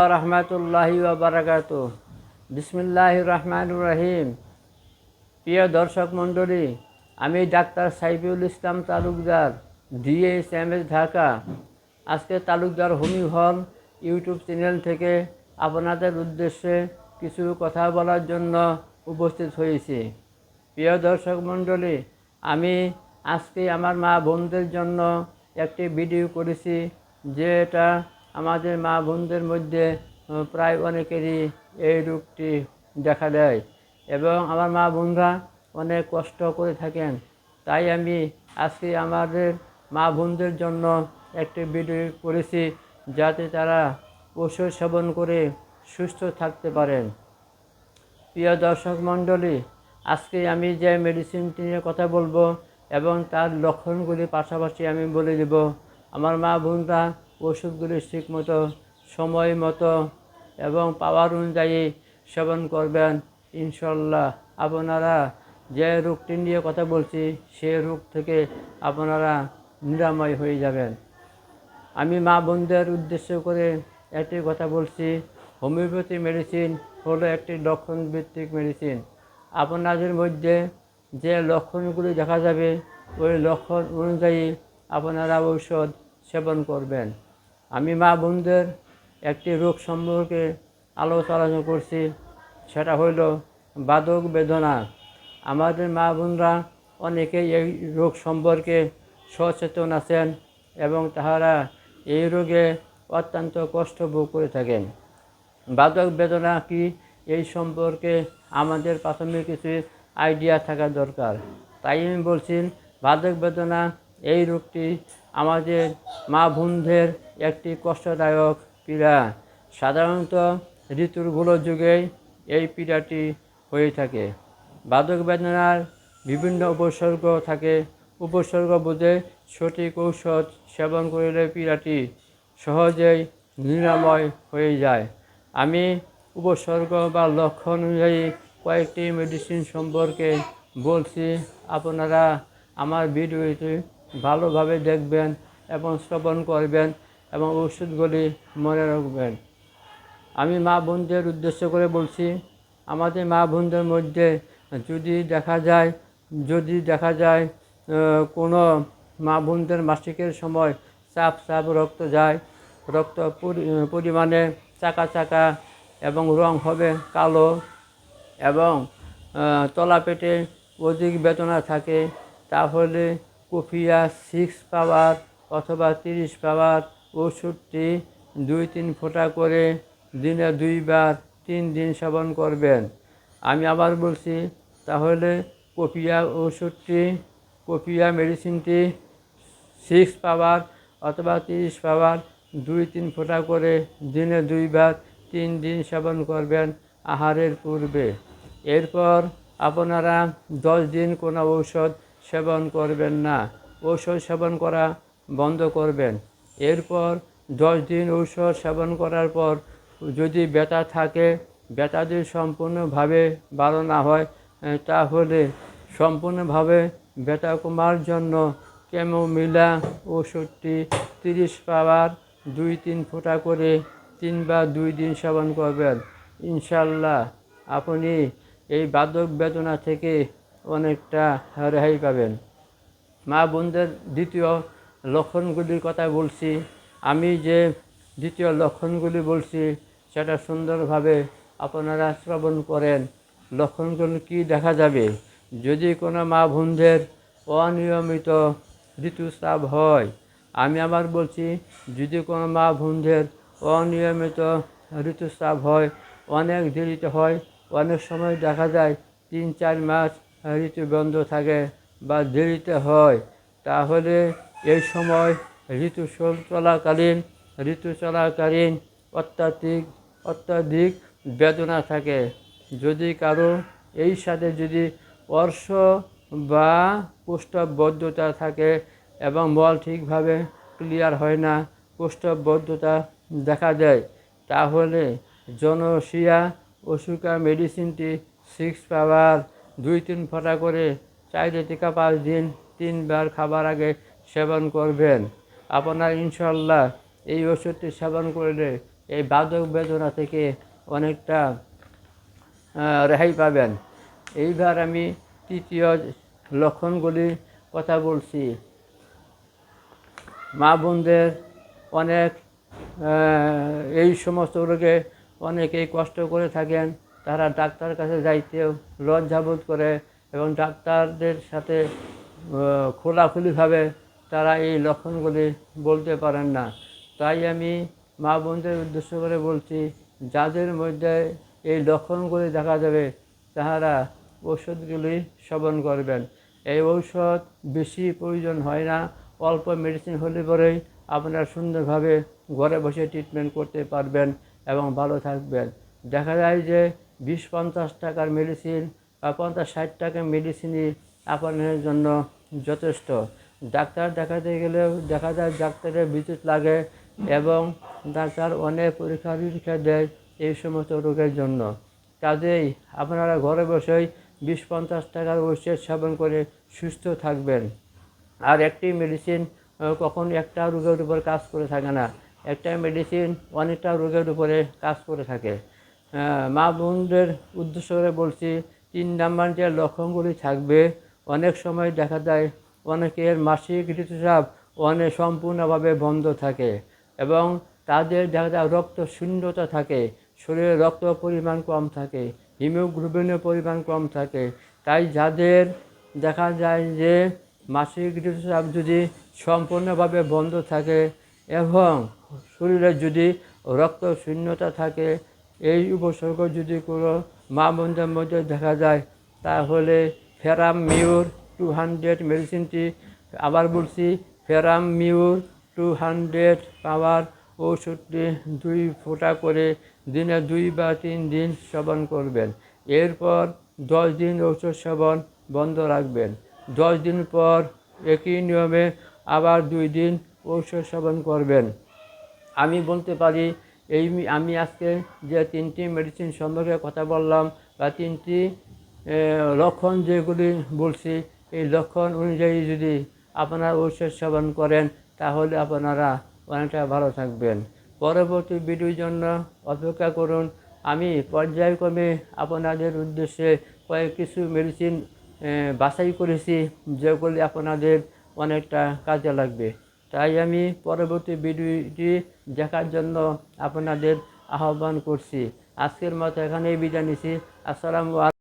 রহমতুল্লাহি ওয়া বারাকাতুহু। বিসমিল্লাহির রহমানির রহিম। প্রিয় দর্শক মণ্ডলী, আমি ডাক্তার সাইফুল ইসলাম তালুকদার, DSMS ঢাকা। আজকে তালুকদার হোমিও হল ইউটিউব চ্যানেল থেকে আপনাদের উদ্দেশ্যে কিছু কথা বলার জন্য উপস্থিত হয়েছি। প্রিয় দর্শক মণ্ডলী, আমি আজকে আমার মা বোনদের জন্য একটি ভিডিও করেছি, যেটা আমাদের মা বোনদের মধ্যে প্রায় অনেকেরই এই রোগটি দেখা দেয় এবং আমার মা বোনরা অনেক কষ্ট করে থাকেন। তাই আমি আজকে আমাদের মা বোনদের জন্য একটি ভিডিও করেছি, যাতে তারা ওষুধ সেবন করে সুস্থ থাকতে পারেন। প্রিয় দর্শক মণ্ডলী, আজকে আমি যে মেডিসিনটি নিয়ে কথা বলবো এবং তার লক্ষণগুলি পাশাপাশি আমি বলে দেব। আমার মা বোনরা ওষুধগুলি ঠিক মতো, সময় মতো এবং পাওয়ার অনুযায়ী সেবন করবেন। ইনশাল্লাহ আপনারা যে রোগটি নিয়ে কথা বলছি সে রোগ থেকে আপনারা নিরাময় হয়ে যাবেন। আমি মা বোনদের উদ্দেশ্য করে একটি কথা বলছি। হোমিওপ্যাথি মেডিসিন হলো একটি লক্ষণভিত্তিক মেডিসিন। আপনাদের মধ্যে যে লক্ষণগুলি দেখা যাবে ওই লক্ষণ অনুযায়ী আপনারা ঔষধ সেবন করবেন। আমি মা বোনদের একটি রোগ সম্পর্কে আলোচনা করছি, সেটা হইল বাদক বেদনা। আমাদের মা বোনরা অনেকেই এই রোগ সম্পর্কে সচেতন আছেন এবং তাহারা এই রোগে অত্যন্ত কষ্ট ভোগ করে থাকেন। বাদক বেদনা কি, এই সম্পর্কে আমাদের প্রাথমিক কিছু আইডিয়া থাকা দরকার। তাই আমি বলছি, বাদক বেদনা এই রোগটি আমাদের মা বোনদের একটি কষ্টদায়ক পীড়া। সাধারণত ঋতুর যুগেই এই পীড়াটি হয়ে থাকে। বাদক বেদনার বিভিন্ন উপসর্গ থাকে। উপসর্গ বুঝে সঠিক ঔষধ সেবন করলে পীড়াটি সহজেই নিরাময় হয়ে যায়। আমি উপসর্গ বা লক্ষণ অনুযায়ী কয়েকটি মেডিসিন সম্পর্কে বলছি। আপনারা আমার ভিডিওটি ভালোভাবে দেখবেন এবং শ্রবণ করবেন এবং ওষুধগুলি মনে রাখবেন। আমি মা বোনদের উদ্দেশ্য করে বলছি, আমাদের মা বোনদের মধ্যে যদি দেখা যায় কোনো মা বোনদের মাসিকের সময় চাপ রক্ত যায়, রক্ত পরিমাণে চাকা এবং রং হবে কালো এবং তলা পেটে অধিক বেদনা থাকে, তাহলে কোফিয়া 6 পাওয়ার অথবা 30 পাওয়ার ওষুধটি 2-3 ফোঁটা করে দিনে 2 বার 3 দিন সেবন করবেন। আমি আবার বলছি, তাহলে কোফিয়া মেডিসিনটি 6 পাওয়ার অথবা 30 পাওয়ার 2-3 ফোঁটা করে দিনে 2 বার 3 দিন সেবন করবেন আহারের পূর্বে। এরপর আপনারা 10 দিন কোনো ঔষধ সেবন করবেন না, ঔষধ সেবন করা বন্ধ করবেন। এরপর 10 দিন ঔষধ সেবন করার পর যদি ব্যথা থাকে, ব্যথা যদি সম্পূর্ণভাবে ভালো না হয়, তাহলে সম্পূর্ণভাবে ব্যথা কমার জন্য ক্যামোমিলা ওষুধটি 30 পাওয়ার 2-3 ফোঁটা করে 3 বা 2 দিন সেবন করবেন। ইনশাল্লাহ আপনি এই বাদক বেদনা থেকে অনেকটা রেহাই পাবেন। মা বোনদের দ্বিতীয় লক্ষণগুলির কথা বলছি। আমি যে দ্বিতীয় লক্ষণগুলি বলছি সেটা সুন্দরভাবে আপনারা শ্রবণ করেন। লক্ষণগুলি কি দেখা যাবে? যদি কোনো মা বোনদের অনিয়মিত ঋতুস্রাব হয়, আমি আবার বলছি, যদি কোনো মা বোনদের অনিয়মিত ঋতুস্রাব হয়, অনেক দেরিতে হয়, অনেক সময় দেখা যায় 3-4 মাস ঋতু বন্ধ থাকে বা দেরিতে হয়, তাহলে এই সময় ঋতু চলাকালীন অত্যাধিক বেদনা থাকে। যদি কারো এই সাথে যদি অর্শ বা কোষ্ঠবদ্ধতা থাকে এবং মল ঠিকভাবে ক্লিয়ার হয় না, কোষ্ঠবদ্ধতা দেখা দেয়, তাহলে জনসিয়া ওষুকা মেডিসিনটি 6 পাওয়ার 2-3 ফোঁটা করে 4 থেকে 5 দিন 3 বার খাবার আগে সেবন করবেন। আপনার ইনশাল্লাহ এই ওষুধটি সেবন করলে এই বাদক বেদনা থেকে অনেকটা রেহাই পাবেন। এইবার আমি তৃতীয় লক্ষণগুলি কথা বলছি। মা বোনদের অনেক এই সমস্ত রোগে অনেকেই কষ্ট করে থাকেন, তারা ডাক্তার কাছে যাইতেও লজ্জাবোধ করে এবং ডাক্তারদের সাথে খোলাখুলিভাবে তারা এই লক্ষণগুলি বলতে পারেন না। তাই আমি মা বোনদের উদ্দেশ্য করে বলছি, যাদের মধ্যে এই লক্ষণগুলি দেখা যাবে তাহারা ঔষধগুলি সেবন করবেন। এই ঔষধ বেশি প্রয়োজন হয় না, অল্প মেডিসিন হলে পরেই আপনারা সুন্দরভাবে ঘরে বসে ট্রিটমেন্ট করতে পারবেন এবং ভালো থাকবেন। দেখা যায় যে 20-50 টাকার মেডিসিন বা 50-60 টাকার মেডিসিনই আপনার জন্য যথেষ্ট। ডাক্তার দেখাতে গেলেও দেখা যায় ডাক্তারের ভিজিট লাগে এবং ডাক্তার অনেক পরীক্ষা নিরীক্ষা দেয় এই সমস্ত রোগের জন্য। কাজেই আপনারা ঘরে বসেই 20-50 টাকার ওষুধ সেবন করে সুস্থ থাকবেন। আর একটি মেডিসিন কখন একটা রোগের উপর কাজ করে থাকে না, একটা মেডিসিন অনেকটা রোগের উপরে কাজ করে থাকে। মা বোনদের উদ্দেশ্য করে বলছি, 3 নাম্বার যে লক্ষণগুলি থাকবে, অনেক সময় দেখা যায় অনেকের মাসিক ঋতুস্রাব সম্পূর্ণভাবে বন্ধ থাকে এবং তাদের দেখা যায় রক্ত শূন্যতা থাকে, শরীরে রক্ত পরিমাণ কম থাকে, হিমোগ্লোবিনের পরিমাণ কম থাকে। তাই যাদের দেখা যায় যে মাসিক ঋতুস্রাব যদি সম্পূর্ণভাবে বন্ধ থাকে এবং শরীরে যদি রক্ত শূন্যতা থাকে, এই উপসর্গ যদি কোনো মা বোনদের মধ্যে দেখা যায়, তাহলে ফেরাম মিউর 200 মেডিসিনটি, আবার বলছি, ফেরাম মিউর 200 পাওয়ার ওষুধটি 2 ফোঁটা করে দিনে 2 বা 3 দিন সেবন করবেন। এরপর 10 দিন ঔষধ সেবন বন্ধ রাখবেন। 10 দিন পর একই নিয়মে আবার 2 দিন ঔষধ সেবন করবেন। আমি বলতে পারি, আমি আজকে যে 3টি মেডিসিন সম্পর্কে কথা বললাম বা 3টি লক্ষণ যেগুলি বলছি, এই লক্ষণ অনুযায়ী যদি আপনারা ঔষধ সেবন করেন তাহলে আপনারা অনেকটা ভালো থাকবেন। পরবর্তী ভিডিওর জন্য অপেক্ষা করুন। আমি পর্যায়ক্রমে আপনাদের উদ্দেশ্যে কিছু মেডিসিন বাছাই করেছি যেগুলি আপনাদের অনেকটা কাজে লাগবে। তাই আমি পরবর্তী ভিডিওটি দেখার জন্য আপনাদের আহ্বান করছি। আজকের মতো এখানেই বিদায় নিচ্ছি। আসসালামু আলাইকুম।